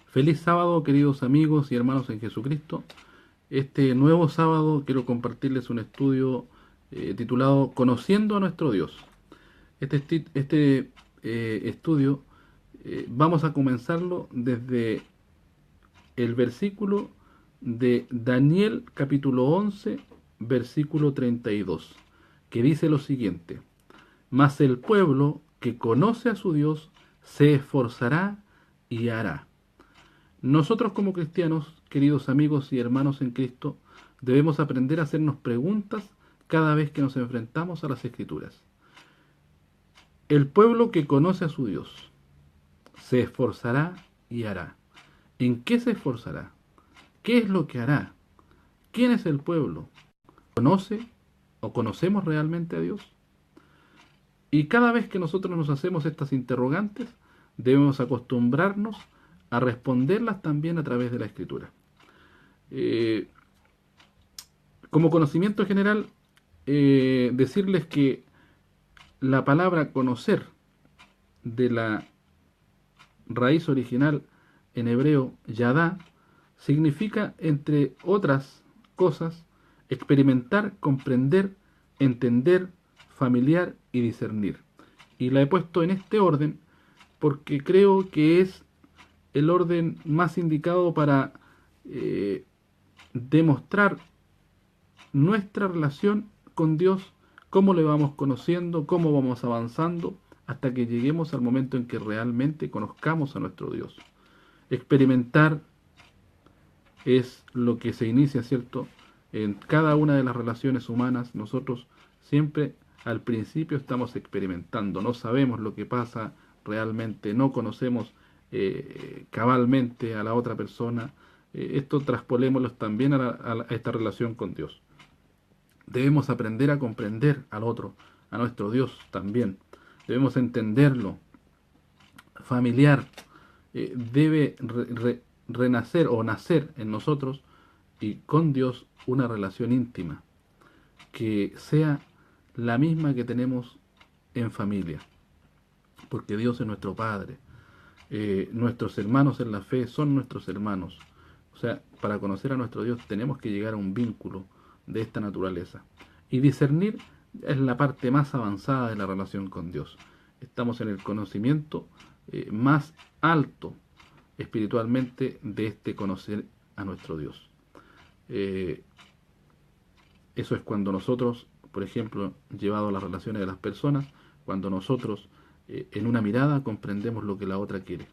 Feliz sábado, queridos amigos y hermanos en Jesucristo. Este nuevo sábado quiero compartirles un estudio titulado Conociendo a nuestro Dios. Este estudio vamos a comenzarlo desde el versículo de Daniel capítulo 11, versículo 32, que dice lo siguiente: Mas el pueblo que conoce a su Dios se esforzará y hará. Nosotros como cristianos, queridos amigos y hermanos en Cristo, debemos aprender a hacernos preguntas cada vez que nos enfrentamos a las Escrituras. El pueblo que conoce a su Dios se esforzará y hará. ¿En qué se esforzará? ¿Qué es lo que hará? ¿Quién es el pueblo? ¿Conoce o conocemos realmente a Dios? Y cada vez que nosotros nos hacemos estas interrogantes, debemos acostumbrarnos a responderlas también a través de la Escritura. Eh, Como conocimiento general, decirles que la palabra conocer, de la raíz original en hebreo yadá, significa, entre otras cosas, experimentar, comprender, entender, familiar y discernir. Y la he puesto en este orden porque creo que es el orden más indicado para eh, demostrar nuestra relación con Dios, cómo le vamos conociendo, cómo vamos avanzando, hasta que lleguemos al momento en que realmente conozcamos a nuestro Dios. Experimentar es lo que se inicia, ¿cierto? En cada una de las relaciones humanas, nosotros siempre al principio estamos experimentando, no sabemos lo que pasa realmente, no conocemos cabalmente a la otra persona. Esto traspolémoslo también a esta relación con Dios. Debemos aprender a comprender al otro, a nuestro Dios también. Debemos entenderlo. Familiar debe renacer o nacer en nosotros y con Dios una relación íntima que sea la misma que tenemos en familia, porque Dios es nuestro Padre. Nuestros hermanos en la fe son nuestros hermanos. O sea, para conocer a nuestro Dios tenemos que llegar a un vínculo de esta naturaleza. Y discernir es la parte más avanzada de la relación con Dios. Estamos en el conocimiento más alto espiritualmente de este conocer a nuestro Dios. Eh, Eso es cuando nosotros, por ejemplo, llevado a las relaciones de las personas, cuando nosotros en una mirada comprendemos lo que la otra quiere.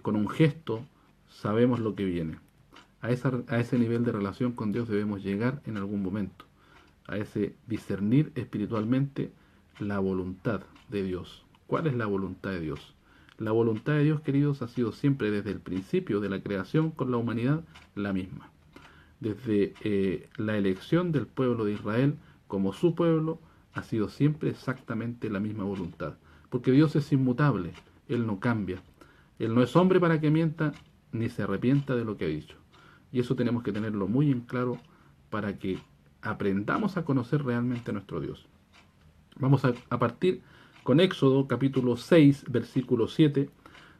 Con un gesto sabemos lo que viene. A ese nivel de relación con Dios debemos llegar en algún momento, a ese discernir espiritualmente la voluntad de Dios. ¿Cuál es la voluntad de Dios? La voluntad de Dios, queridos, ha sido siempre desde el principio de la creación con la humanidad la misma. Desde la elección del pueblo de Israel como su pueblo ha sido siempre exactamente la misma voluntad. Porque Dios es inmutable, Él no cambia. Él no es hombre para que mienta, ni se arrepienta de lo que ha dicho. Y eso tenemos que tenerlo muy en claro para que aprendamos a conocer realmente a nuestro Dios. Vamos a partir con Éxodo capítulo 6, versículo 7.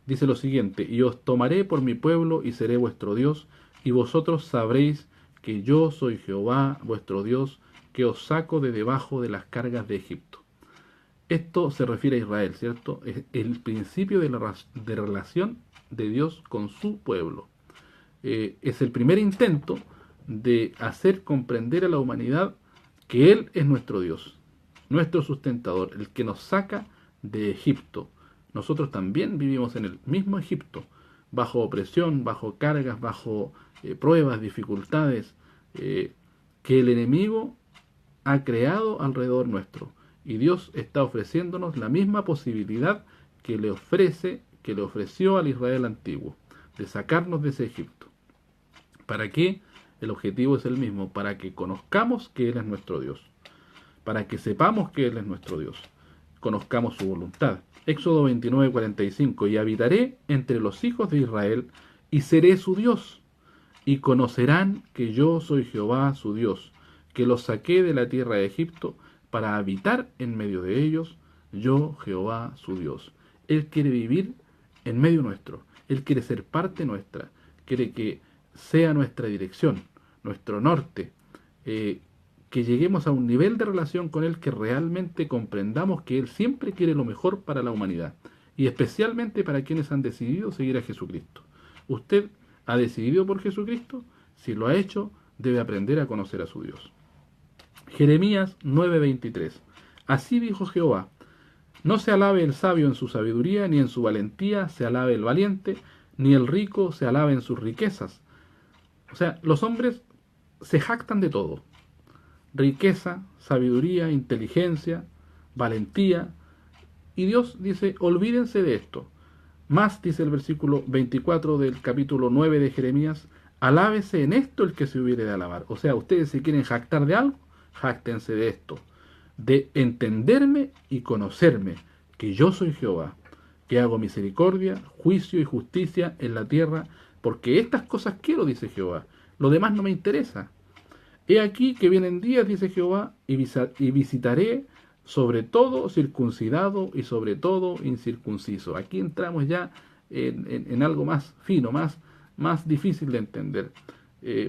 Dice lo siguiente: Y os tomaré por mi pueblo y seré vuestro Dios, y vosotros sabréis que yo soy Jehová vuestro Dios, que os saco de debajo de las cargas de Egipto. Esto se refiere a Israel, ¿cierto? Es el principio de relación de Dios con su pueblo. Es el primer intento de hacer comprender a la humanidad que Él es nuestro Dios, nuestro sustentador, el que nos saca de Egipto. Nosotros también vivimos en el mismo Egipto, bajo opresión, bajo cargas, bajo pruebas, dificultades, que el enemigo ha creado alrededor nuestro. Y Dios está ofreciéndonos la misma posibilidad que le ofreció al Israel antiguo, de sacarnos de ese Egipto. ¿Para qué? El objetivo es el mismo: para que conozcamos que Él es nuestro Dios, para que sepamos que Él es nuestro Dios, conozcamos su voluntad. Éxodo 29:45: Y habitaré entre los hijos de Israel, y seré su Dios, y conocerán que yo soy Jehová su Dios, que los saqué de la tierra de Egipto para habitar en medio de ellos, yo Jehová su Dios. Él quiere vivir en medio nuestro. Él quiere ser parte nuestra, quiere que sea nuestra dirección, nuestro norte, que lleguemos a un nivel de relación con Él que realmente comprendamos que Él siempre quiere lo mejor para la humanidad, y especialmente para quienes han decidido seguir a Jesucristo. ¿Usted ha decidido por Jesucristo? Si lo ha hecho, debe aprender a conocer a su Dios. Jeremías 9:23. Así dijo Jehová: no se alabe el sabio en su sabiduría, ni en su valentía se alabe el valiente, ni el rico se alabe en sus riquezas. O sea, los hombres se jactan de todo: riqueza, sabiduría, inteligencia, valentía. Y Dios dice: olvídense de esto. Más, dice el versículo 24 del capítulo 9 de Jeremías: alábese en esto el que se hubiere de alabar. O sea, ustedes si quieren jactar de algo, jáctense de esto, de entenderme y conocerme, que yo soy Jehová, que hago misericordia, juicio y justicia en la tierra, porque estas cosas quiero, dice Jehová, lo demás no me interesa. He aquí que vienen días, dice Jehová, y visitaré sobre todo circuncidado y sobre todo incircunciso. Aquí entramos ya en algo más fino, más difícil de entender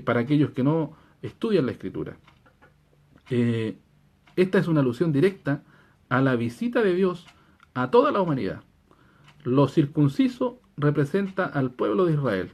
para aquellos que no estudian la Escritura. Esta es una alusión directa a la visita de Dios a toda la humanidad. Lo circunciso representa al pueblo de Israel,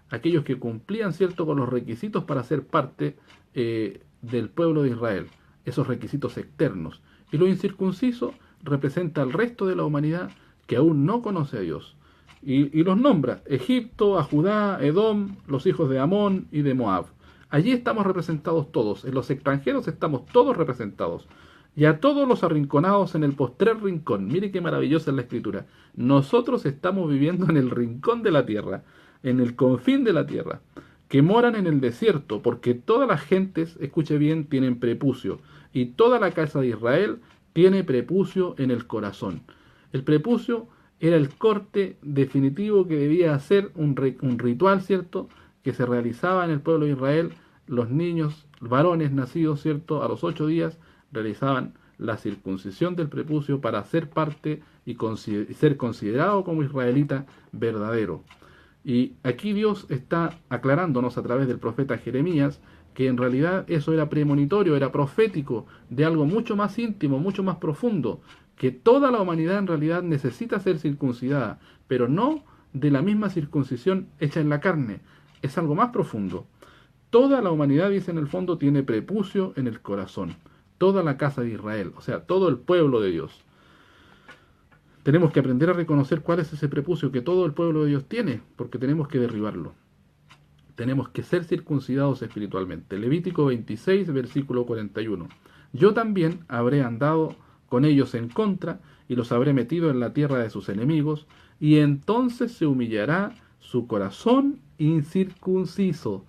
aquellos que cumplían, cierto, con los requisitos para ser parte del pueblo de Israel, esos requisitos externos. Y lo incircunciso representa al resto de la humanidad que aún no conoce a Dios. Y los nombra: Egipto, a Judá, Edom, los hijos de Amón y de Moab. Allí estamos representados todos, en los extranjeros estamos todos representados. Y a todos los arrinconados en el postrer rincón. Mire qué maravillosa es la Escritura. Nosotros estamos viviendo en el rincón de la tierra, en el confín de la tierra, que moran en el desierto, porque todas las gentes, escuche bien, tienen prepucio, y toda la casa de Israel tiene prepucio en el corazón. El prepucio era el corte definitivo que debía hacer un ritual, ¿cierto?, que se realizaba en el pueblo de Israel. Los niños varones nacidos, ¿cierto?, a los 8 días realizaban la circuncisión del prepucio para ser parte y ser considerado como israelita verdadero. Y aquí Dios está aclarándonos a través del profeta Jeremías que en realidad eso era premonitorio, era profético de algo mucho más íntimo, mucho más profundo, que toda la humanidad en realidad necesita ser circuncidada, pero no de la misma circuncisión hecha en la carne, es algo más profundo. Toda la humanidad, dice, en el fondo, tiene prepucio en el corazón, toda la casa de Israel, o sea, todo el pueblo de Dios. Tenemos que aprender a reconocer cuál es ese prepucio que todo el pueblo de Dios tiene, porque tenemos que derribarlo. Tenemos que ser circuncidados espiritualmente. Levítico 26, versículo 41. Yo también habré andado con ellos en contra, y los habré metido en la tierra de sus enemigos, y entonces se humillará su corazón incircunciso.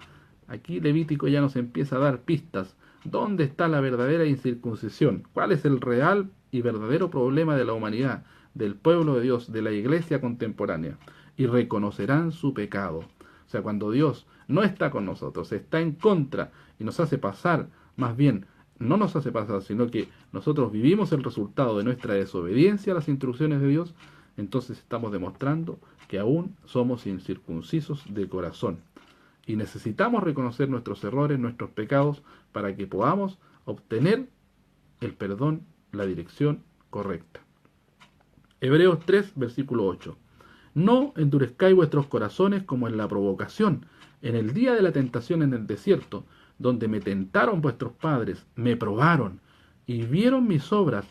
Aquí Levítico ya nos empieza a dar pistas. ¿Dónde está la verdadera incircuncisión? ¿Cuál es el real y verdadero problema de la humanidad, del pueblo de Dios, de la iglesia contemporánea? Y reconocerán su pecado. O sea, cuando Dios no está con nosotros, está en contra y nos hace pasar, más bien, no nos hace pasar, sino que nosotros vivimos el resultado de nuestra desobediencia a las instrucciones de Dios, entonces estamos demostrando que aún somos incircuncisos de corazón. Y necesitamos reconocer nuestros errores, nuestros pecados, para que podamos obtener el perdón, la dirección correcta. Hebreos 3, versículo 8. No endurezcáis vuestros corazones como en la provocación, en el día de la tentación en el desierto, donde me tentaron vuestros padres, me probaron, y vieron mis obras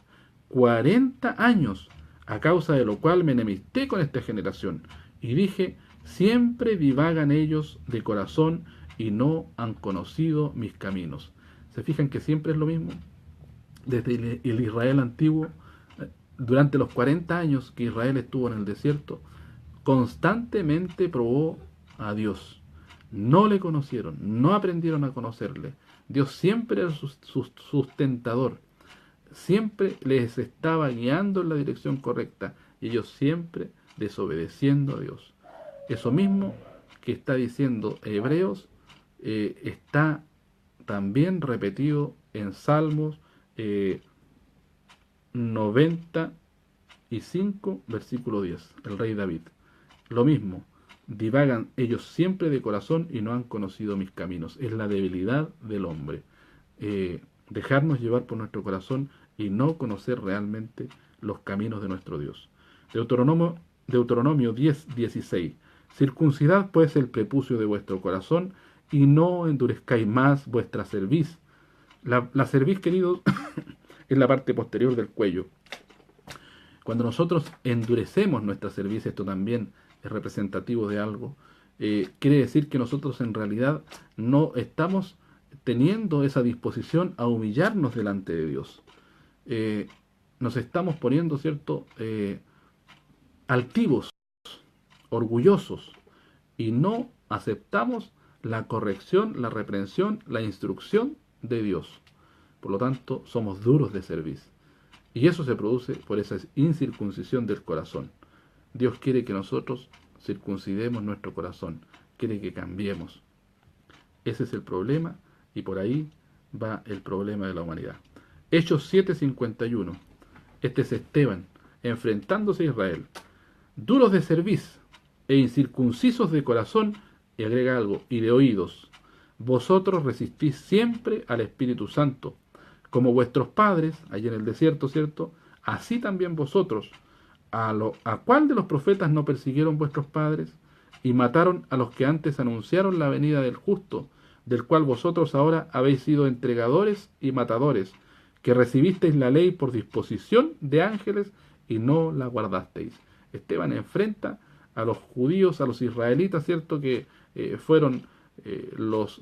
40 años, a causa de lo cual me enemisté con esta generación, y dije: siempre divagan ellos de corazón, y no han conocido mis caminos. ¿Se fijan que siempre es lo mismo? Desde el Israel antiguo, durante los 40 años que Israel estuvo en el desierto, constantemente probó a Dios. No le conocieron, no aprendieron a conocerle. Dios siempre era su sustentador, siempre les estaba guiando en la dirección correcta, y ellos siempre desobedeciendo a Dios. Eso mismo que está diciendo Hebreos está también repetido en Salmos 95, versículo 10, el rey David. Lo mismo, Divagan ellos siempre de corazón y no han conocido mis caminos. Es la debilidad del hombre. Dejarnos llevar por nuestro corazón y no conocer realmente los caminos de nuestro Dios. Deuteronomio 10:16. Circuncidad pues el prepucio de vuestro corazón y no endurezcáis más vuestra cerviz. La cerviz, queridos, es la parte posterior del cuello. Cuando nosotros endurecemos nuestra cerviz, esto también es representativo de algo, quiere decir que nosotros en realidad no estamos teniendo esa disposición a humillarnos delante de Dios. Nos estamos poniendo, ¿cierto?, altivos, orgullosos, y no aceptamos la corrección, la reprensión, la instrucción de Dios. Por lo tanto, somos duros de cerviz. Y eso se produce por esa incircuncisión del corazón. Dios quiere que nosotros circuncidemos nuestro corazón, quiere que cambiemos. Ese es el problema y por ahí va el problema de la humanidad. Hechos 7:51. Este es Esteban enfrentándose a Israel. Duros de cerviz e incircuncisos de corazón, y agrega algo, y de oídos. Vosotros resistís siempre al Espíritu Santo, como vuestros padres, allí en el desierto, ¿cierto? Así también vosotros. ¿A cuál de los profetas no persiguieron vuestros padres? Y mataron a los que antes anunciaron la venida del justo, del cual vosotros ahora habéis sido entregadores y matadores, que recibisteis la ley por disposición de ángeles y no la guardasteis. Esteban enfrenta a los judíos, a los israelitas, ¿cierto?, que fueron los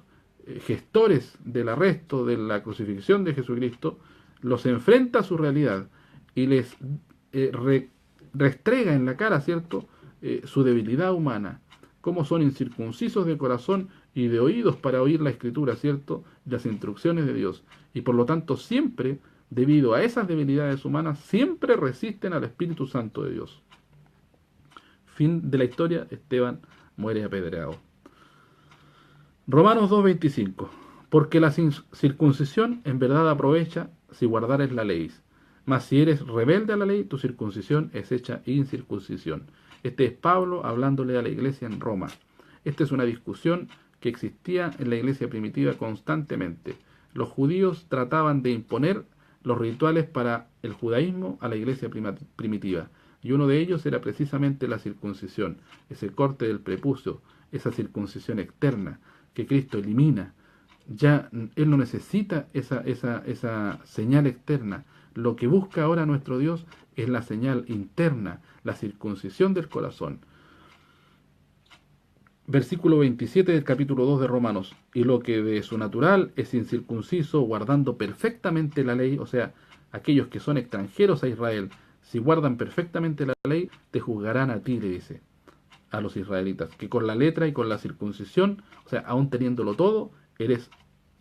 gestores del arresto, de la crucifixión de Jesucristo, los enfrenta a su realidad y les restrega en la cara, ¿cierto?, su debilidad humana, cómo son incircuncisos de corazón y de oídos para oír la Escritura, ¿cierto?, las instrucciones de Dios. Y por lo tanto siempre, debido a esas debilidades humanas, siempre resisten al Espíritu Santo de Dios. Fin de la historia, Esteban muere apedreado. Romanos 2:25. Porque la circuncisión en verdad aprovecha si guardares la ley. Mas si eres rebelde a la ley, tu circuncisión es hecha incircuncisión. Este es Pablo hablándole a la iglesia en Roma. Esta es una discusión que existía en la iglesia primitiva constantemente. Los judíos trataban de imponer los rituales para el judaísmo a la iglesia primitiva. Y uno de ellos era precisamente la circuncisión, ese corte del prepucio, esa circuncisión externa que Cristo elimina. Ya Él no necesita esa señal externa. Lo que busca ahora nuestro Dios es la señal interna, la circuncisión del corazón. Versículo 27 del capítulo 2 de Romanos. Y lo que de su natural es incircunciso, guardando perfectamente la ley, o sea, aquellos que son extranjeros a Israel, si guardan perfectamente la ley, te juzgarán a ti, le dice a los israelitas, que con la letra y con la circuncisión, o sea, aún teniéndolo todo, eres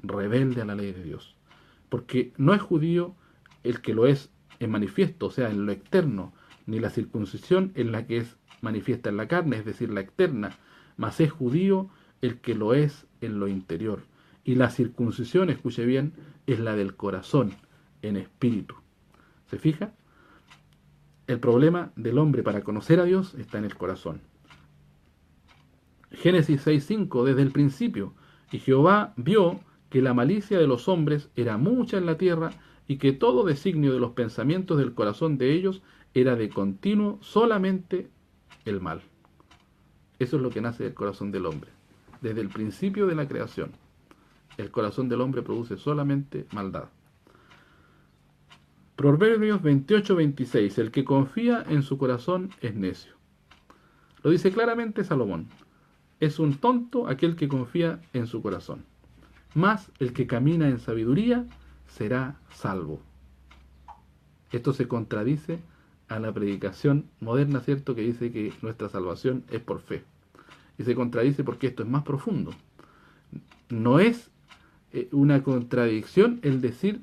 rebelde a la ley de Dios. Porque no es judío el que lo es en manifiesto, o sea, en lo externo, ni la circuncisión en la que es manifiesta en la carne, es decir, la externa, mas es judío el que lo es en lo interior. Y la circuncisión, escuche bien, es la del corazón, en espíritu. ¿Se fija? El problema del hombre para conocer a Dios está en el corazón. Génesis 6:5, desde el principio, y Jehová vio que la malicia de los hombres era mucha en la tierra, y que todo designio de los pensamientos del corazón de ellos era de continuo solamente el mal. Eso es lo que nace del corazón del hombre. Desde el principio de la creación, el corazón del hombre produce solamente maldad. Proverbios 28:26. El que confía en su corazón es necio. Lo dice claramente Salomón. Es un tonto aquel que confía en su corazón. Mas el que camina en sabiduría será salvo. Esto se contradice a la predicación moderna, ¿cierto?, que dice que nuestra salvación es por fe. Y se contradice porque esto es más profundo. No es una contradicción el decir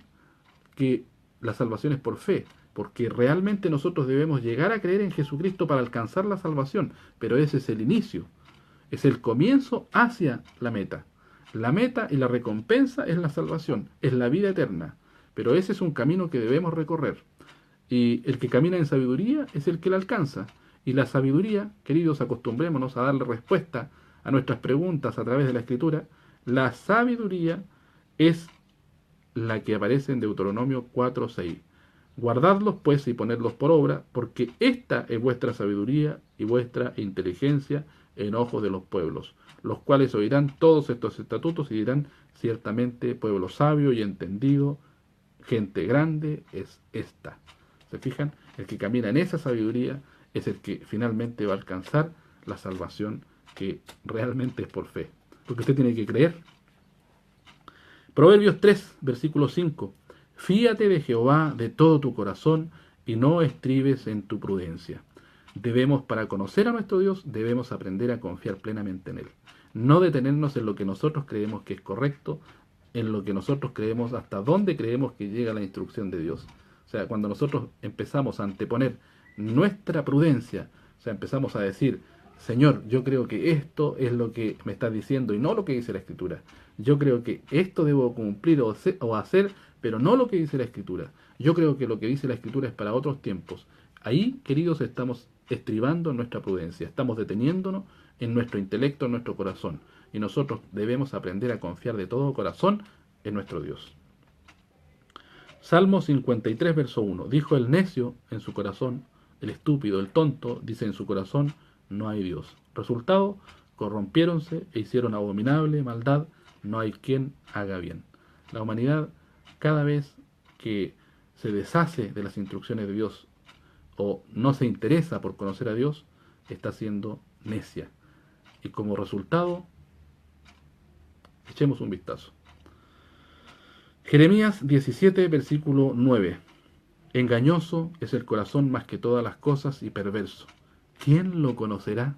que la salvación es por fe, porque realmente nosotros debemos llegar a creer en Jesucristo para alcanzar la salvación, pero ese es el inicio, es el comienzo hacia la meta. La meta y la recompensa es la salvación, es la vida eterna, pero ese es un camino que debemos recorrer. Y el que camina en sabiduría es el que la alcanza. Y la sabiduría, queridos, acostumbrémonos a darle respuesta a nuestras preguntas a través de la Escritura. La sabiduría es la que aparece en Deuteronomio 4:6. Guardadlos pues y ponedlos por obra, porque esta es vuestra sabiduría y vuestra inteligencia en ojos de los pueblos, los cuales oirán todos estos estatutos y dirán: ciertamente pueblo sabio y entendido, gente grande es esta. ¿Se fijan? El que camina en esa sabiduría es el que finalmente va a alcanzar la salvación, que realmente es por fe. Porque usted tiene que creer. Proverbios 3, versículo 5. Fíate de Jehová de todo tu corazón y no estribes en tu prudencia. Para conocer a nuestro Dios, debemos aprender a confiar plenamente en Él. No detenernos en lo que nosotros creemos que es correcto, en lo que nosotros creemos, hasta dónde creemos que llega la instrucción de Dios. O sea, cuando nosotros empezamos a anteponer nuestra prudencia, o sea, empezamos a decir: Señor, yo creo que esto es lo que me estás diciendo y no lo que dice la Escritura. Yo creo que esto debo cumplir o hacer, pero no lo que dice la Escritura. Yo creo que lo que dice la Escritura es para otros tiempos. Ahí, queridos, estamos estribando en nuestra prudencia, estamos deteniéndonos en nuestro intelecto, en nuestro corazón. Y nosotros debemos aprender a confiar de todo corazón en nuestro Dios. Salmo 53, verso 1. Dijo el necio en su corazón, el estúpido, el tonto, dice en su corazón: no hay Dios. Resultado: corrompiéronse e hicieron abominable maldad, no hay quien haga bien. La humanidad, cada vez que se deshace de las instrucciones de Dios o no se interesa por conocer a Dios, está siendo necia. Y como resultado, echemos un vistazo. Jeremías 17, versículo 9. Engañoso es el corazón más que todas las cosas y perverso. ¿Quién lo conocerá?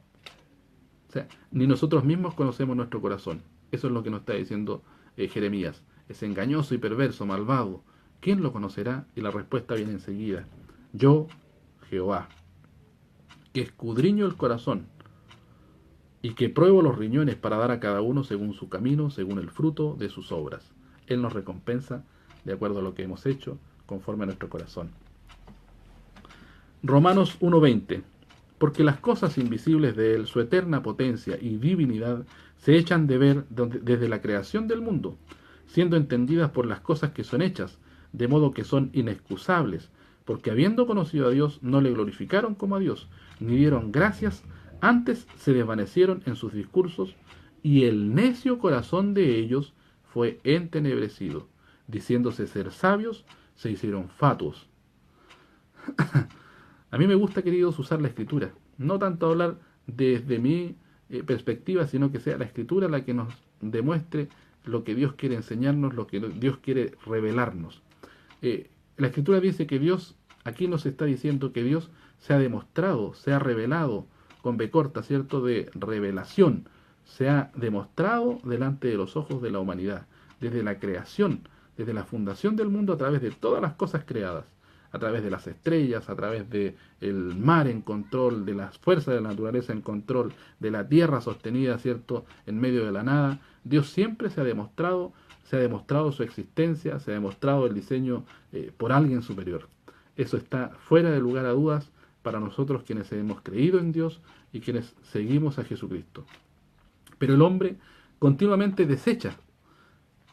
O sea, ni nosotros mismos conocemos nuestro corazón. Eso es lo que nos está diciendo Jeremías. Es engañoso y perverso, malvado. ¿Quién lo conocerá? Y la respuesta viene enseguida. Yo, Jehová, que escudriño el corazón y que pruebo los riñones para dar a cada uno según su camino, según el fruto de sus obras. Él nos recompensa de acuerdo a lo que hemos hecho, conforme a nuestro corazón. Romanos 1:20. Porque las cosas invisibles de Él, su eterna potencia y divinidad, se echan de ver desde la creación del mundo, siendo entendidas por las cosas que son hechas, de modo que son inexcusables, porque habiendo conocido a Dios, no le glorificaron como a Dios, ni dieron gracias, antes se desvanecieron en sus discursos, y el necio corazón de ellos fue entenebrecido. Diciéndose ser sabios, se hicieron fatuos. A mí me gusta, queridos, usar la Escritura. No tanto hablar desde mi perspectiva, sino que sea la Escritura la que nos demuestre lo que Dios quiere enseñarnos, lo que Dios quiere revelarnos. La Escritura dice que Dios, aquí nos está diciendo que Dios se ha demostrado, se ha revelado, con B corta, ¿cierto?, de revelación. Se ha demostrado delante de los ojos de la humanidad, desde la creación, desde la fundación del mundo, a través de todas las cosas creadas, a través de las estrellas, a través del mar en control, de las fuerzas de la naturaleza en control, de la tierra sostenida, ¿cierto?, en medio de la nada. Dios siempre se ha demostrado su existencia, se ha demostrado el diseño por alguien superior. Eso está fuera de lugar a dudas para nosotros quienes hemos creído en Dios y quienes seguimos a Jesucristo. Pero el hombre continuamente desecha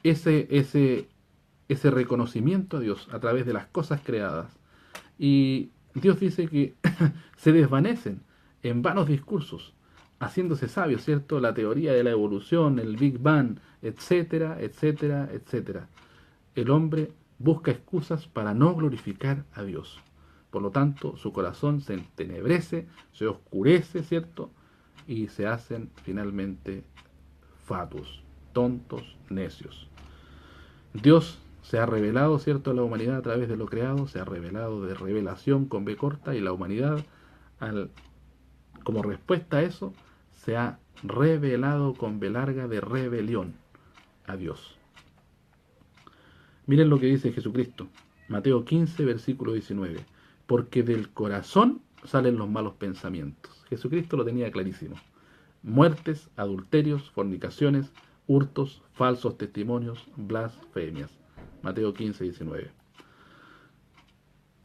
ese reconocimiento a Dios a través de las cosas creadas. Y Dios dice que se desvanecen en vanos discursos, haciéndose sabios, ¿cierto? La teoría de la evolución, el Big Bang, etcétera, etcétera, etcétera. El hombre busca excusas para no glorificar a Dios. Por lo tanto, su corazón se entenebrece, se oscurece, ¿cierto? Y se hacen finalmente fatuos, tontos, necios. Dios se ha revelado, ¿cierto?, a la humanidad a través de lo creado, se ha revelado de revelación con B corta, y la humanidad, como respuesta a eso, se ha revelado con B larga de rebelión a Dios. Miren lo que dice Jesucristo, Mateo 15, versículo 19. Porque del corazón salen los malos pensamientos. Jesucristo lo tenía clarísimo. Muertes, adulterios, fornicaciones, hurtos, falsos testimonios, blasfemias. Mateo 15, 19.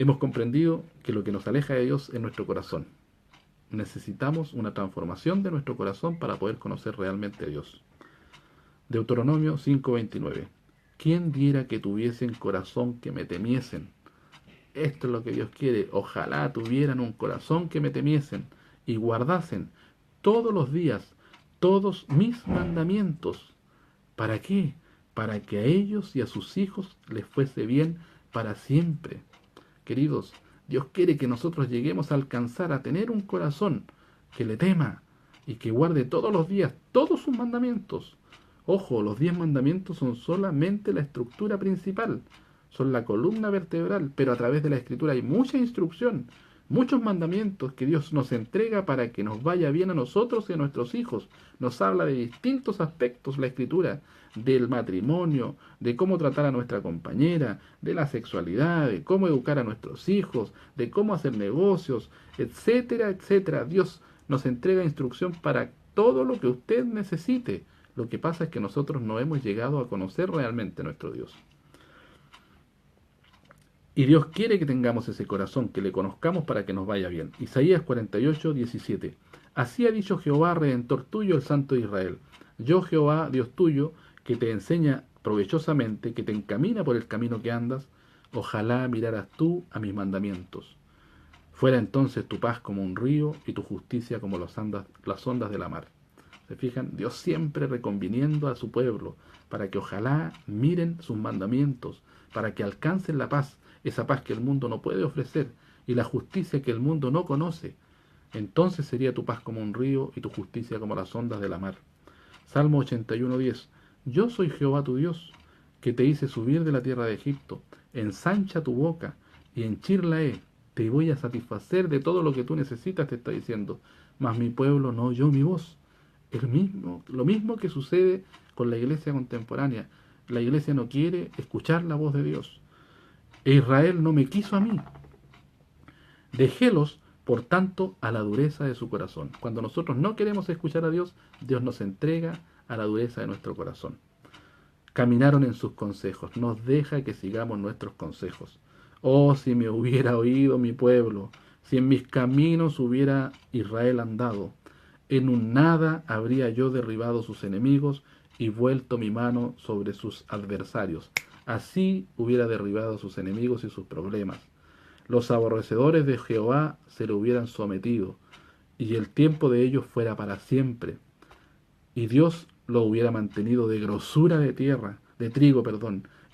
Hemos comprendido que lo que nos aleja de Dios es nuestro corazón. necesitamos una transformación de nuestro corazón para poder conocer realmente a Dios. Deuteronomio 5:29. ¿Quién diera que tuviesen corazón que me temiesen? Esto es lo que Dios quiere. Ojalá tuvieran un corazón que me temiesen y guardasen todos los días todos mis mandamientos. ¿Para qué? Para que a ellos y a sus hijos les fuese bien para siempre. Queridos, Dios quiere que nosotros lleguemos a alcanzar a tener un corazón que le tema y que guarde todos los días todos sus mandamientos. Ojo, los 10 mandamientos son solamente la estructura principal, son la columna vertebral, pero a través de la Escritura hay mucha instrucción, muchos mandamientos que Dios nos entrega para que nos vaya bien a nosotros y a nuestros hijos. Nos habla de distintos aspectos la Escritura, del matrimonio, de cómo tratar a nuestra compañera, de la sexualidad, de cómo educar a nuestros hijos, de cómo hacer negocios, etcétera, etcétera. Dios nos entrega instrucción para todo lo que usted necesite. Lo que pasa es que nosotros no hemos llegado a conocer realmente a nuestro Dios. Y Dios quiere que tengamos ese corazón, que le conozcamos para que nos vaya bien. Isaías 48:17. Así ha dicho Jehová, Redentor tuyo, el Santo de Israel. Yo, Jehová, Dios tuyo, que te enseña provechosamente, que te encamina por el camino que andas, ojalá miraras tú a mis mandamientos. Fuera entonces tu paz como un río y tu justicia como las ondas de la mar. ¿Se fijan? Dios siempre reconviniendo a su pueblo para que ojalá miren sus mandamientos, para que alcancen la paz, esa paz que el mundo no puede ofrecer y la justicia que el mundo no conoce. Entonces sería tu paz como un río y tu justicia como las ondas de la mar. Salmo 81:10. Yo soy Jehová tu Dios, que te hice subir de la tierra de Egipto. Ensancha tu boca y henchirla he. Te voy a satisfacer de todo lo que tú necesitas, te está diciendo. Mas mi pueblo no oyó mi voz. Lo mismo que sucede con la iglesia contemporánea. La iglesia no quiere escuchar la voz de Dios. E Israel no me quiso a mí. Dejélos, por tanto, a la dureza de su corazón. Cuando nosotros no queremos escuchar a Dios, Dios nos entrega a la dureza de nuestro corazón. Caminaron en sus consejos. Nos deja que sigamos nuestros consejos. Oh, si me hubiera oído mi pueblo, si en mis caminos hubiera Israel andado, en un nada habría yo derribado sus enemigos y vuelto mi mano sobre sus adversarios. Así hubiera derribado sus enemigos y sus problemas. Los aborrecedores de Jehová se le hubieran sometido, y el tiempo de ellos fuera para siempre. Y Dios lo hubiera mantenido de grosura de trigo,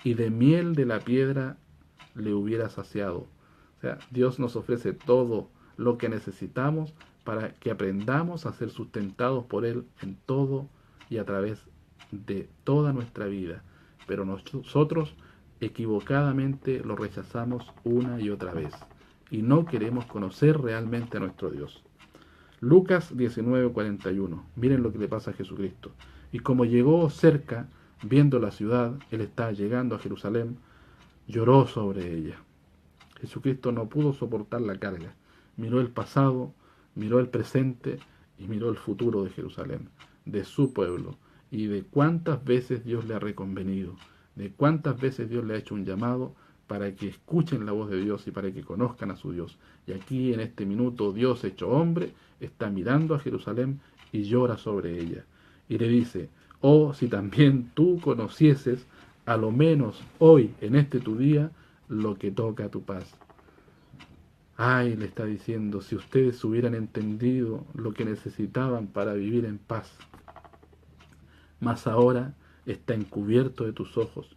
y de miel de la piedra le hubiera saciado. O sea, Dios nos ofrece todo lo que necesitamos para que aprendamos a ser sustentados por Él en todo y a través de toda nuestra vida. Pero nosotros equivocadamente lo rechazamos una y otra vez y no queremos conocer realmente a nuestro Dios. Lucas 19:41. Miren lo que le pasa a Jesucristo. Y como llegó cerca, viendo la ciudad, Él estaba llegando a Jerusalén, lloró sobre ella. Jesucristo no pudo soportar la carga. Miró el pasado, miró el presente y miró el futuro de Jerusalén, de su pueblo, y de cuántas veces Dios le ha reconvenido, de cuántas veces Dios le ha hecho un llamado para que escuchen la voz de Dios y para que conozcan a su Dios. Y aquí en este minuto Dios hecho hombre está mirando a Jerusalén y llora sobre ella. Y le dice, oh, si también tú conocieses, a lo menos hoy, en este tu día, lo que toca a tu paz. Ay, le está diciendo, si ustedes hubieran entendido lo que necesitaban para vivir en paz. Mas ahora está encubierto de tus ojos,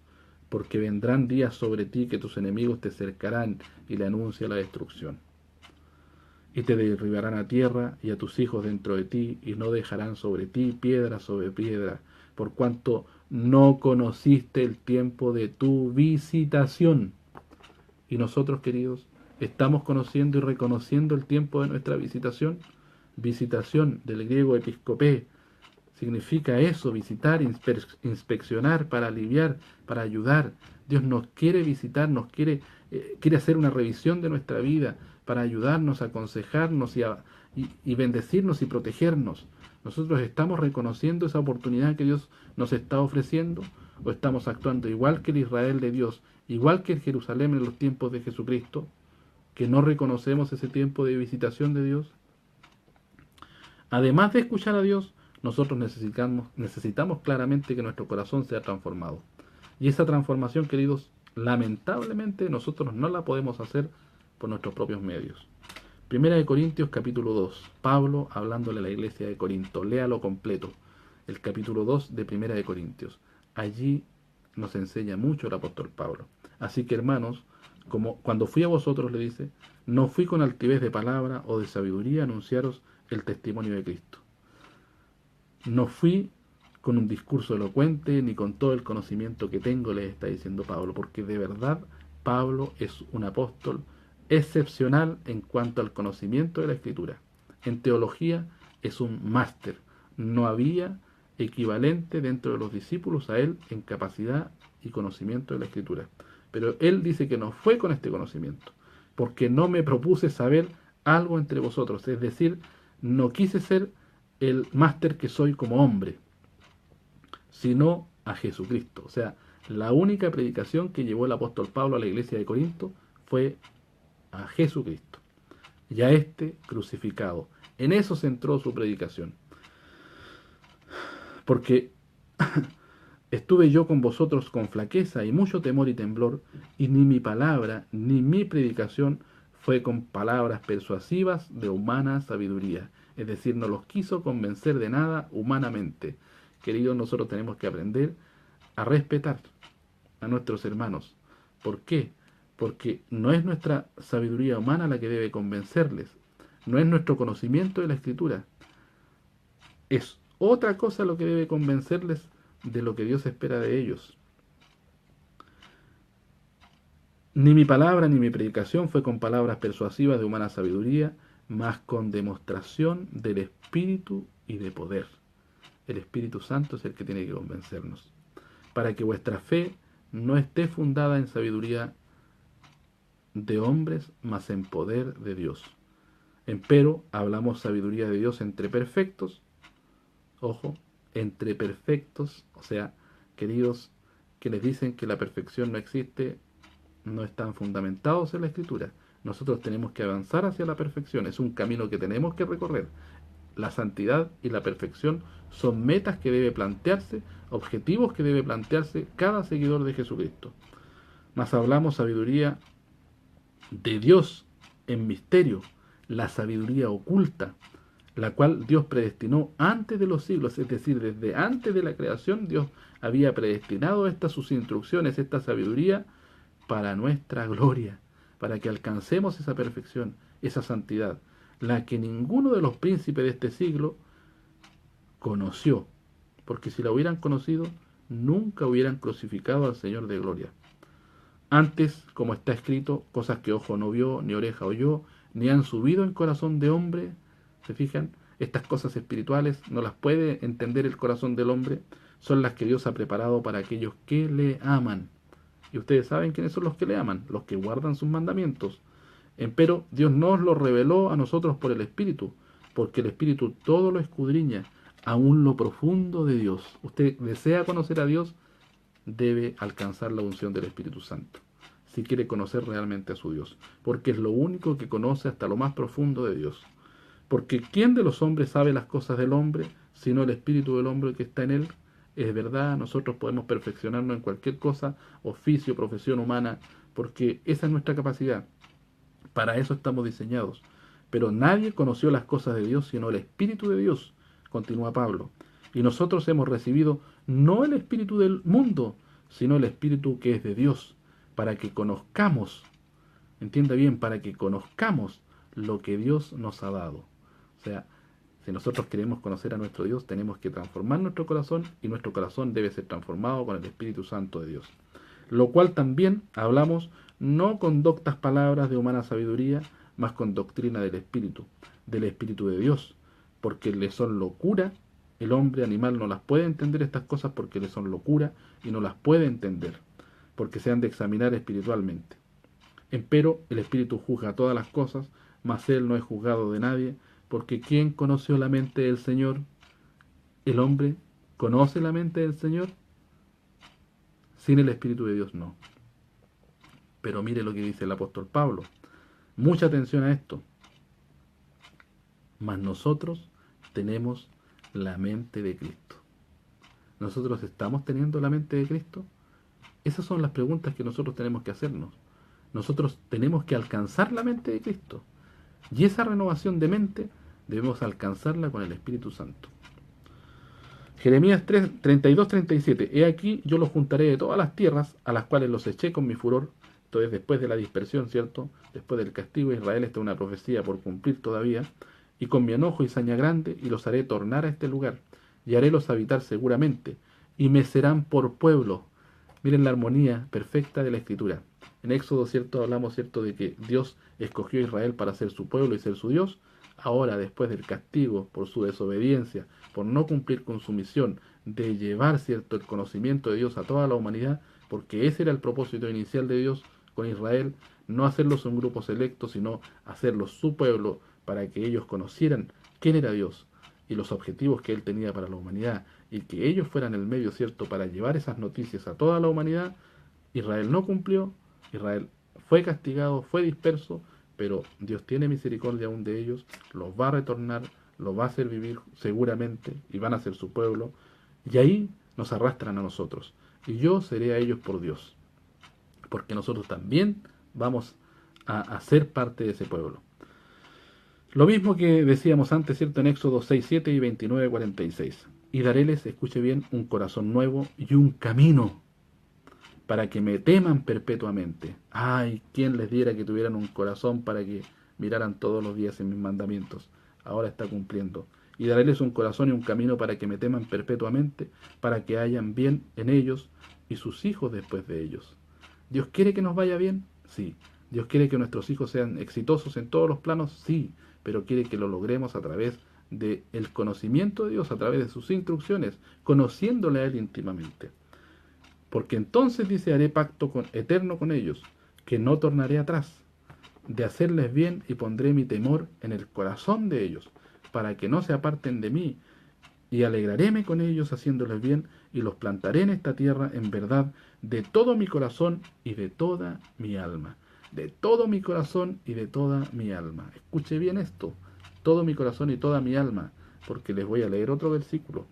porque vendrán días sobre ti que tus enemigos te cercarán y le anuncia la destrucción. Y te derribarán a tierra y a tus hijos dentro de ti, y no dejarán sobre ti piedra sobre piedra, por cuanto no conociste el tiempo de tu visitación. Y nosotros, queridos, ¿estamos conociendo y reconociendo el tiempo de nuestra visitación? Visitación, del griego episcopé, significa eso, visitar, inspeccionar, para aliviar, para ayudar. Dios nos quiere visitar, quiere hacer una revisión de nuestra vida para ayudarnos, aconsejarnos y bendecirnos y protegernos. ¿Nosotros estamos reconociendo esa oportunidad que Dios nos está ofreciendo? ¿O estamos actuando igual que el Israel de Dios, igual que el Jerusalén en los tiempos de Jesucristo, que no reconocemos ese tiempo de visitación de Dios? Además de escuchar a Dios, nosotros necesitamos claramente que nuestro corazón sea transformado. Y esa transformación, queridos, lamentablemente nosotros no la podemos hacer por nuestros propios medios. Primera de Corintios capítulo 2, Pablo hablándole a la iglesia de Corinto, léalo completo, el capítulo 2 de Primera de Corintios. Allí nos enseña mucho el apóstol Pablo. Así que hermanos, como cuando fui a vosotros, le dice, no fui con altivez de palabra o de sabiduría a anunciaros el testimonio de Cristo. No fui con un discurso elocuente ni con todo el conocimiento que tengo, le está diciendo Pablo, porque de verdad Pablo es un apóstol excepcional en cuanto al conocimiento de la Escritura. En teología es un máster. No había equivalente dentro de los discípulos a él en capacidad y conocimiento de la Escritura. Pero él dice que no fue con este conocimiento, porque no me propuse saber algo entre vosotros, es decir, no quise ser el máster que soy como hombre, sino a Jesucristo. O sea, la única predicación que llevó el apóstol Pablo a la iglesia de Corinto fue a Jesucristo y a este crucificado. En eso centró su predicación. Porque estuve yo con vosotros con flaqueza y mucho temor y temblor, y ni mi palabra ni mi predicación fue con palabras persuasivas de humana sabiduría. Es decir, no los quiso convencer de nada humanamente. Queridos, nosotros tenemos que aprender a respetar a nuestros hermanos. ¿Por qué? Porque no es nuestra sabiduría humana la que debe convencerles, no es nuestro conocimiento de la Escritura, es otra cosa lo que debe convencerles de lo que Dios espera de ellos. Ni mi palabra ni mi predicación fue con palabras persuasivas de humana sabiduría, mas con demostración del Espíritu y de poder. El Espíritu Santo es el que tiene que convencernos, para que vuestra fe no esté fundada en sabiduría de hombres, mas en poder de Dios. Empero hablamos sabiduría de Dios entre perfectos, ojo, entre perfectos, o sea, queridos, que les dicen que la perfección no existe, no están fundamentados en la Escritura. Nosotros tenemos que avanzar hacia la perfección, es un camino que tenemos que recorrer. La santidad y la perfección son metas que debe plantearse, objetivos que debe plantearse cada seguidor de Jesucristo. Mas hablamos sabiduría de Dios en misterio, la sabiduría oculta, la cual Dios predestinó antes de los siglos, es decir, desde antes de la creación Dios había predestinado estas sus instrucciones, esta sabiduría para nuestra gloria, para que alcancemos esa perfección, esa santidad, la que ninguno de los príncipes de este siglo conoció, porque si la hubieran conocido, nunca hubieran crucificado al Señor de gloria. Antes, como está escrito, cosas que ojo no vio, ni oreja oyó, ni han subido en corazón de hombre, ¿se fijan? Estas cosas espirituales no las puede entender el corazón del hombre, son las que Dios ha preparado para aquellos que le aman. Y ustedes saben quiénes son los que le aman, los que guardan sus mandamientos. Empero Dios nos lo reveló a nosotros por el Espíritu, porque el Espíritu todo lo escudriña, aún lo profundo de Dios. Usted desea conocer a Dios, debe alcanzar la unción del Espíritu Santo, si quiere conocer realmente a su Dios, porque es lo único que conoce hasta lo más profundo de Dios. Porque ¿quién de los hombres sabe las cosas del hombre, sino el Espíritu del hombre que está en él? Es verdad, nosotros podemos perfeccionarnos en cualquier cosa, oficio, profesión humana, porque esa es nuestra capacidad. Para eso estamos diseñados. Pero nadie conoció las cosas de Dios sino el Espíritu de Dios, continúa Pablo. Y nosotros hemos recibido no el espíritu del mundo, sino el Espíritu que es de Dios, para que conozcamos, entienda bien, para que conozcamos lo que Dios nos ha dado. O sea, si nosotros queremos conocer a nuestro Dios, tenemos que transformar nuestro corazón, y nuestro corazón debe ser transformado con el Espíritu Santo de Dios. Lo cual también hablamos no con doctas palabras de humana sabiduría, mas con doctrina del Espíritu de Dios, porque le son locura. El hombre animal no las puede entender estas cosas porque le son locura y no las puede entender, porque se han de examinar espiritualmente. Empero el Espíritu juzga todas las cosas, mas él no es juzgado de nadie, porque ¿quién conoció la mente del Señor? ¿El hombre conoce la mente del Señor? Sin el Espíritu de Dios no. Pero mire lo que dice el apóstol Pablo. Mucha atención a esto. Mas nosotros tenemos la mente de Cristo. ¿Nosotros estamos teniendo la mente de Cristo? Esas son las preguntas que nosotros tenemos que hacernos. Nosotros tenemos que alcanzar la mente de Cristo. Y esa renovación de mente debemos alcanzarla con el Espíritu Santo. Jeremías 32-37. He aquí, yo los juntaré de todas las tierras a las cuales los eché con mi furor. Entonces, después de la dispersión, ¿cierto? Después del castigo de Israel, esta es una profecía por cumplir todavía. Y con mi enojo y saña grande, y los haré tornar a este lugar, y harélos habitar seguramente, y me serán por pueblo. Miren la armonía perfecta de la Escritura. En Éxodo, ¿cierto? Hablamos, ¿cierto?, de que Dios escogió a Israel para ser su pueblo y ser su Dios. Ahora, después del castigo por su desobediencia, por no cumplir con su misión de llevar, ¿cierto?, el conocimiento de Dios a toda la humanidad, porque ese era el propósito inicial de Dios con Israel, no hacerlos un grupo selecto, sino hacerlos su pueblo, para que ellos conocieran quién era Dios y los objetivos que Él tenía para la humanidad, y que ellos fueran el medio, ¿cierto?, para llevar esas noticias a toda la humanidad. Israel no cumplió, Israel fue castigado, fue disperso, pero Dios tiene misericordia aún de ellos, los va a retornar, los va a hacer vivir seguramente, y van a ser su pueblo, y ahí nos arrastran a nosotros, y yo seré a ellos por Dios, porque nosotros también vamos a ser parte de ese pueblo. Lo mismo que decíamos antes, ¿cierto?, en Éxodo 6:7 y 29:46. Y daréles, escuche bien, un corazón nuevo y un camino para que me teman perpetuamente. Ay, ¿quién les diera que tuvieran un corazón para que miraran todos los días en mis mandamientos? Ahora está cumpliendo. Y daréles un corazón y un camino para que me teman perpetuamente, para que hayan bien en ellos y sus hijos después de ellos. ¿Dios quiere que nos vaya bien? Sí. ¿Dios quiere que nuestros hijos sean exitosos en todos los planos? Sí. Pero quiere que lo logremos a través del conocimiento de Dios, a través de sus instrucciones, conociéndole a Él íntimamente. Porque entonces dice, haré pacto eterno con ellos, que no tornaré atrás, de hacerles bien, y pondré mi temor en el corazón de ellos, para que no se aparten de mí, y alegraréme con ellos haciéndoles bien, y los plantaré en esta tierra en verdad, de todo mi corazón y de toda mi alma. De todo mi corazón y de toda mi alma. Escuche bien esto, todo mi corazón y toda mi alma, porque les voy a leer otro versículo.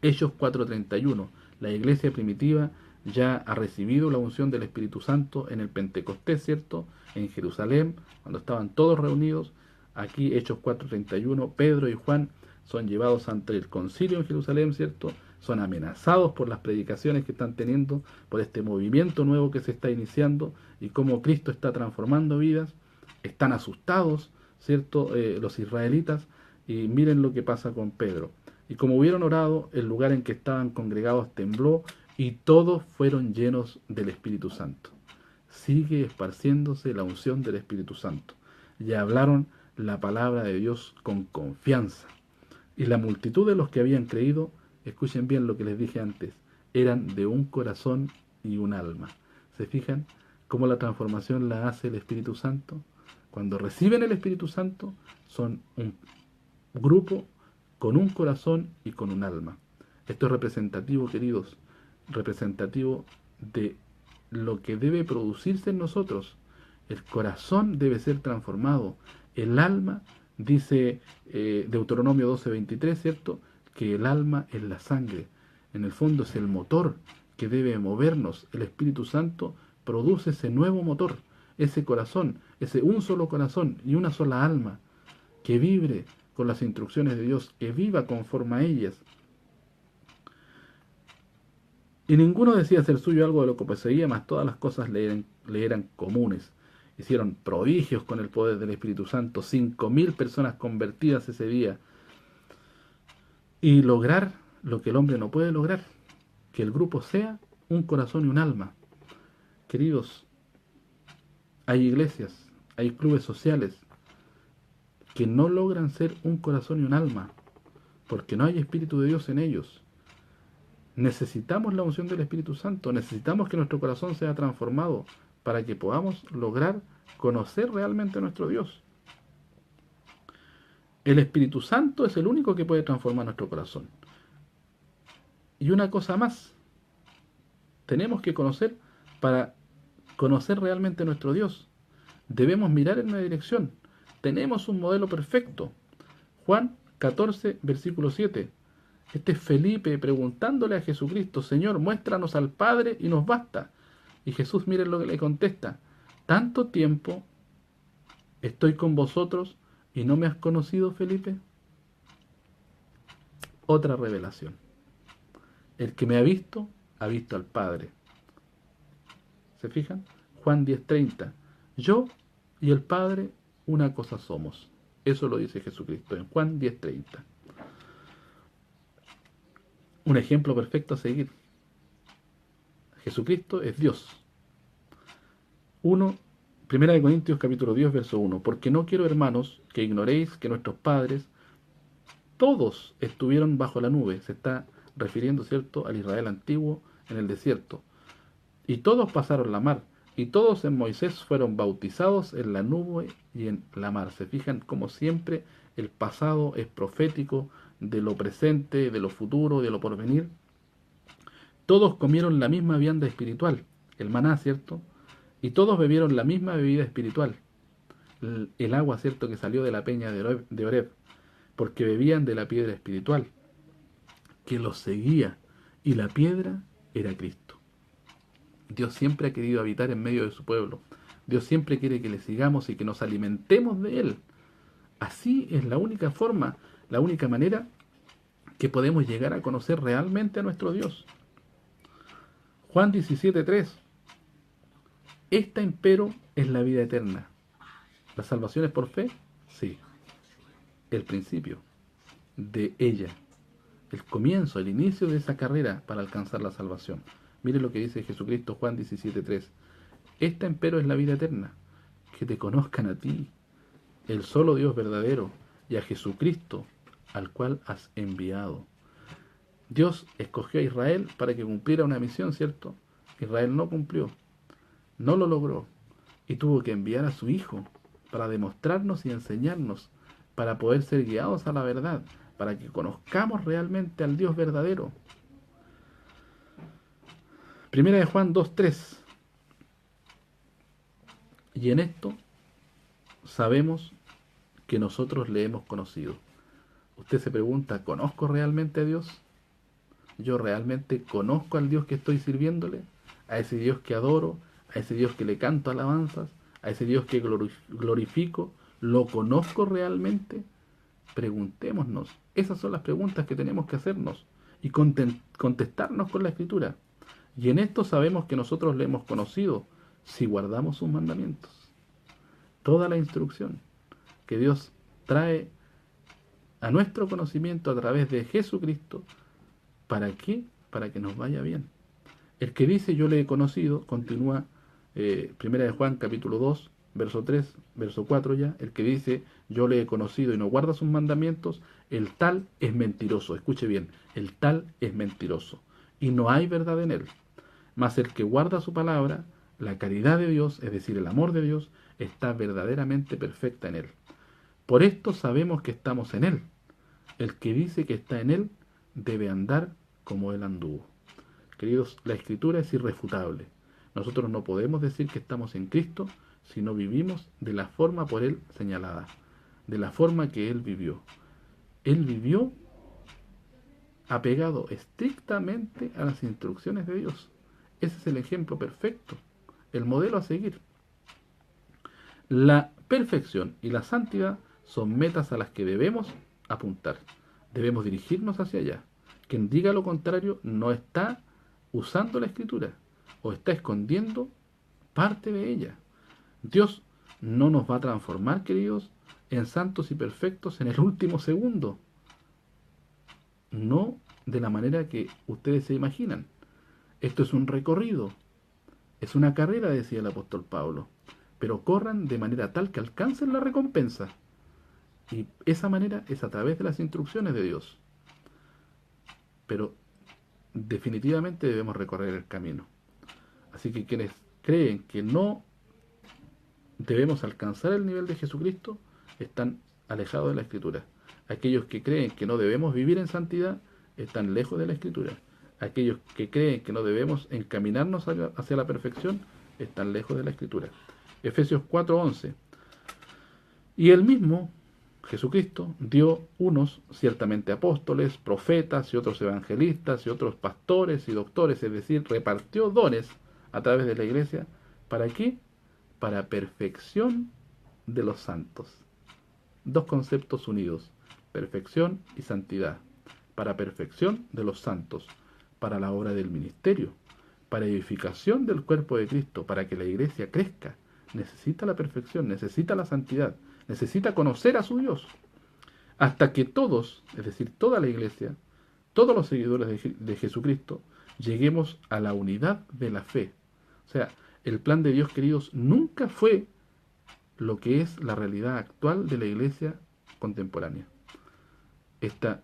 Hechos 4:31. La iglesia primitiva ya ha recibido la unción del Espíritu Santo en el Pentecostés, ¿cierto?, en Jerusalén, cuando estaban todos reunidos. Aquí, Hechos 4:31, Pedro y Juan son llevados ante el concilio en Jerusalén, ¿cierto? Son amenazados por las predicaciones que están teniendo, por este movimiento nuevo que se está iniciando y cómo Cristo está transformando vidas. Están asustados, ¿cierto?, los israelitas, y miren lo que pasa con Pedro. Y como hubieron orado, el lugar en que estaban congregados tembló, y todos fueron llenos del Espíritu Santo. Sigue esparciéndose la unción del Espíritu Santo. Y hablaron la palabra de Dios con confianza. Y la multitud de los que habían creído, escuchen bien lo que les dije antes, eran de un corazón y un alma. ¿Se fijan cómo la transformación la hace el Espíritu Santo? Cuando reciben el Espíritu Santo, son un grupo con un corazón y con un alma. Esto es representativo, queridos, representativo de lo que debe producirse en nosotros. El corazón debe ser transformado. El alma, dice Deuteronomio 12:23, ¿cierto?, que el alma es la sangre. En el fondo es el motor que debe movernos. El Espíritu Santo produce ese nuevo motor, ese corazón, ese un solo corazón y una sola alma, que vibre con las instrucciones de Dios, que viva conforme a ellas. Y ninguno decía ser suyo algo de lo que poseía, mas todas las cosas le eran comunes. Hicieron prodigios con el poder del Espíritu Santo, 5.000 personas convertidas ese día. Y lograr lo que el hombre no puede lograr, que el grupo sea un corazón y un alma. Queridos, hay iglesias, hay clubes sociales que no logran ser un corazón y un alma, porque no hay Espíritu de Dios en ellos. Necesitamos la unción del Espíritu Santo, necesitamos que nuestro corazón sea transformado para que podamos lograr conocer realmente a nuestro Dios. El Espíritu Santo es el único que puede transformar nuestro corazón. Y una cosa más, tenemos que conocer, para conocer realmente a nuestro Dios, debemos mirar en una dirección. Tenemos un modelo perfecto. Juan 14, versículo 7. Este es Felipe preguntándole a Jesucristo: Señor, muéstranos al Padre y nos basta. Y Jesús, miren lo que le contesta: ¿tanto tiempo estoy con vosotros y no me has conocido, Felipe? Otra revelación. El que me ha visto al Padre. ¿Se fijan? Juan 10:30. Yo y el Padre una cosa somos. Eso lo dice Jesucristo en Juan 10:30. Un ejemplo perfecto a seguir. Jesucristo es Dios. 1 Corintios capítulo 10, verso 1. Porque no quiero, hermanos, que ignoréis que nuestros padres todos estuvieron bajo la nube. Se está refiriendo, ¿cierto?, al Israel antiguo en el desierto. Y todos pasaron la mar, y todos en Moisés fueron bautizados en la nube y en la mar. Se fijan como siempre el pasado es profético de lo presente, de lo futuro, de lo porvenir. Todos comieron la misma vianda espiritual, el maná, ¿cierto? Y todos bebieron la misma bebida espiritual, el agua, ¿cierto?, que salió de la peña de Oreb, porque bebían de la piedra espiritual que los seguía, y la piedra era Cristo. Dios siempre ha querido habitar en medio de su pueblo. Dios siempre quiere que le sigamos y que nos alimentemos de Él. Así es la única forma, la única manera que podemos llegar a conocer realmente a nuestro Dios. Juan 17:3. Esta, empero, es la vida eterna. ¿La salvación es por fe? Sí. El principio de ella, el comienzo, el inicio de esa carrera para alcanzar la salvación. Mire lo que dice Jesucristo, Juan 17:3. Esta, empero, es la vida eterna, que te conozcan a ti, el solo Dios verdadero, y a Jesucristo, al cual has enviado. Dios escogió a Israel para que cumpliera una misión, ¿cierto? Israel no cumplió, no lo logró, y tuvo que enviar a su Hijo para demostrarnos y enseñarnos, para poder ser guiados a la verdad, para que conozcamos realmente al Dios verdadero. Primera de Juan 2:3. Y en esto sabemos que nosotros le hemos conocido. Usted se pregunta: ¿conozco realmente a Dios? ¿Yo realmente conozco al Dios que estoy sirviéndole? ¿A ese Dios que adoro? ¿A ese Dios que le canto alabanzas? ¿A ese Dios que glorifico? ¿Lo conozco realmente? Preguntémonos. Esas son las preguntas que tenemos que hacernos y contestarnos con la Escritura. Y en esto sabemos que nosotros le hemos conocido, si guardamos sus mandamientos. Toda la instrucción que Dios trae a nuestro conocimiento a través de Jesucristo, ¿para qué? Para que nos vaya bien. El que dice yo le he conocido, continúa Primera de Juan capítulo 2, verso 3, verso 4 ya, el que dice yo le he conocido y no guarda sus mandamientos, el tal es mentiroso. Escuche bien, el tal es mentiroso, y no hay verdad en él. Mas el que guarda su palabra, la caridad de Dios, es decir, el amor de Dios, está verdaderamente perfecta en él. Por esto sabemos que estamos en él. El que dice que está en él, debe andar como él anduvo. Queridos, la Escritura es irrefutable. Nosotros no podemos decir que estamos en Cristo si no vivimos de la forma por Él señalada, de la forma que Él vivió. Él vivió apegado estrictamente a las instrucciones de Dios. Ese es el ejemplo perfecto, el modelo a seguir. La perfección y la santidad son metas a las que debemos apuntar. Debemos dirigirnos hacia allá. Quien diga lo contrario no está usando la Escritura o está escondiendo parte de ella. Dios no nos va a transformar, queridos, en santos y perfectos en el último segundo. No de la manera que ustedes se imaginan. Esto es un recorrido, es una carrera, decía el apóstol Pablo, pero corran de manera tal que alcancen la recompensa. Y esa manera es a través de las instrucciones de Dios. Pero definitivamente debemos recorrer el camino. Así que quienes creen que no debemos alcanzar el nivel de Jesucristo están alejados de la Escritura. Aquellos que creen que no debemos vivir en santidad están lejos de la Escritura. Aquellos que creen que no debemos encaminarnos hacia la perfección están lejos de la Escritura. Efesios 4:11. Y él mismo Jesucristo dio unos ciertamente apóstoles, profetas y otros evangelistas y otros pastores y doctores, es decir, repartió dones a través de la iglesia. ¿Para qué? Para perfección de los santos. Dos conceptos unidos, perfección y santidad. Para perfección de los santos, para la obra del ministerio, para edificación del cuerpo de Cristo, para que la iglesia crezca. Necesita la perfección, necesita la santidad, necesita conocer a su Dios. Hasta que todos, es decir, toda la iglesia, todos los seguidores de Jesucristo, lleguemos a la unidad de la fe. O sea, el plan de Dios, queridos, nunca fue lo que es la realidad actual de la iglesia contemporánea. Esta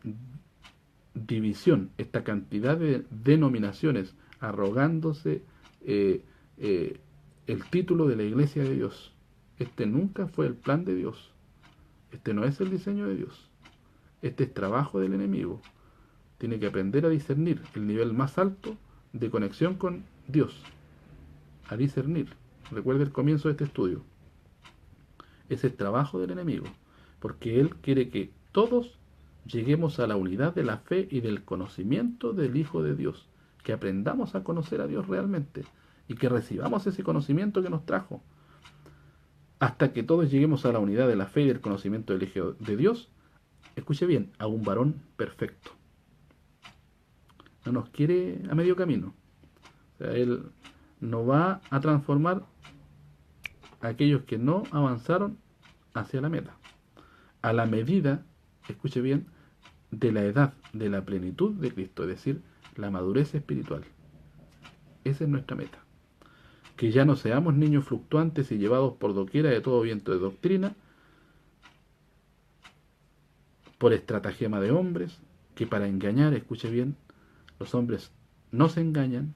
división, esta cantidad de denominaciones arrogándose el título de la iglesia de Dios. Este nunca fue el plan de Dios. Este no es el diseño de Dios. Este es trabajo del enemigo. Tiene que aprender a discernir el nivel más alto de conexión con Dios. A discernir. Recuerde el comienzo de este estudio. Ese es trabajo del enemigo. Porque él quiere que todos lleguemos a la unidad de la fe y del conocimiento del Hijo de Dios. Que aprendamos a conocer a Dios realmente. Y que recibamos ese conocimiento que nos trajo. Hasta que todos lleguemos a la unidad de la fe y del conocimiento del Hijo de Dios. Escuche bien, a un varón perfecto. No nos quiere a medio camino. O sea, él no va a transformar a aquellos que no avanzaron hacia la meta. A la medida, escuche bien, de la edad, de la plenitud de Cristo, es decir, la madurez espiritual. Esa es nuestra meta. Que ya no seamos niños fluctuantes y llevados por doquiera de todo viento de doctrina, por estratagema de hombres, que para engañar, escuche bien, los hombres no se engañan,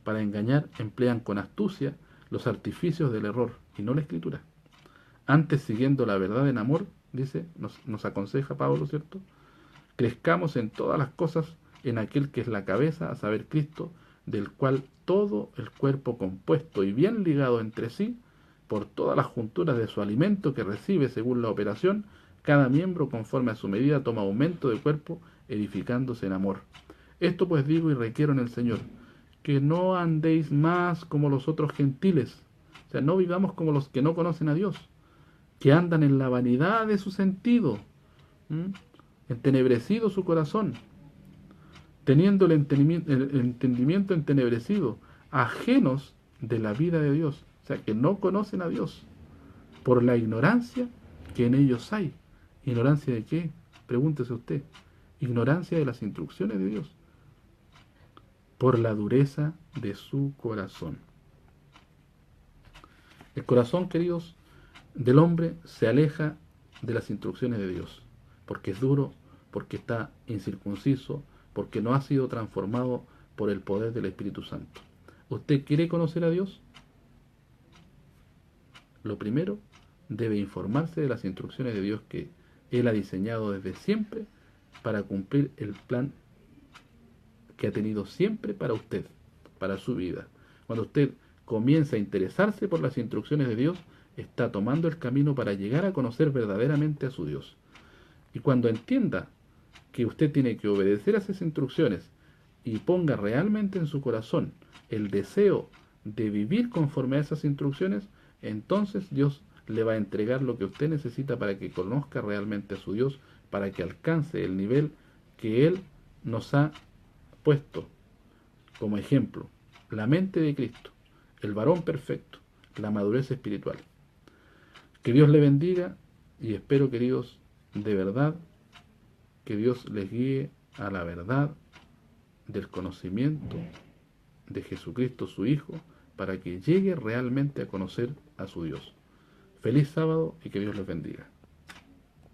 para engañar emplean con astucia los artificios del error y no la escritura. Antes, siguiendo la verdad en amor, dice, nos aconseja Pablo, ¿cierto? Crezcamos en todas las cosas en aquel que es la cabeza, a saber Cristo, del cual todo el cuerpo compuesto y bien ligado entre sí, por todas las junturas de su alimento que recibe según la operación, cada miembro conforme a su medida toma aumento de cuerpo, edificándose en amor. Esto pues digo y requiero en el Señor, que no andéis más como los otros gentiles, o sea, no vivamos como los que no conocen a Dios, que andan en la vanidad de su sentido, entenebrecido su corazón, teniendo el entendimiento entenebrecido, ajenos de la vida de Dios, o sea, que no conocen a Dios, por la ignorancia que en ellos hay. ¿Ignorancia de qué? Pregúntese usted. Ignorancia de las instrucciones de Dios, por la dureza de su corazón. El corazón, queridos, del hombre se aleja de las instrucciones de Dios, porque es duro, porque está incircunciso, porque no ha sido transformado por el poder del Espíritu Santo. ¿Usted quiere conocer a Dios? Lo primero, debe informarse de las instrucciones de Dios que Él ha diseñado desde siempre para cumplir el plan que ha tenido siempre para usted, para su vida. Cuando usted comienza a interesarse por las instrucciones de Dios, está tomando el camino para llegar a conocer verdaderamente a su Dios. Y cuando entienda que usted tiene que obedecer a esas instrucciones y ponga realmente en su corazón el deseo de vivir conforme a esas instrucciones, entonces Dios le va a entregar lo que usted necesita para que conozca realmente a su Dios, para que alcance el nivel que Él nos ha puesto como ejemplo: la mente de Cristo, el varón perfecto, la madurez espiritual. Que Dios le bendiga y espero, queridos, de verdad, que Dios les guíe a la verdad del conocimiento de Jesucristo, su Hijo, para que llegue realmente a conocer a su Dios. Feliz sábado y que Dios les bendiga.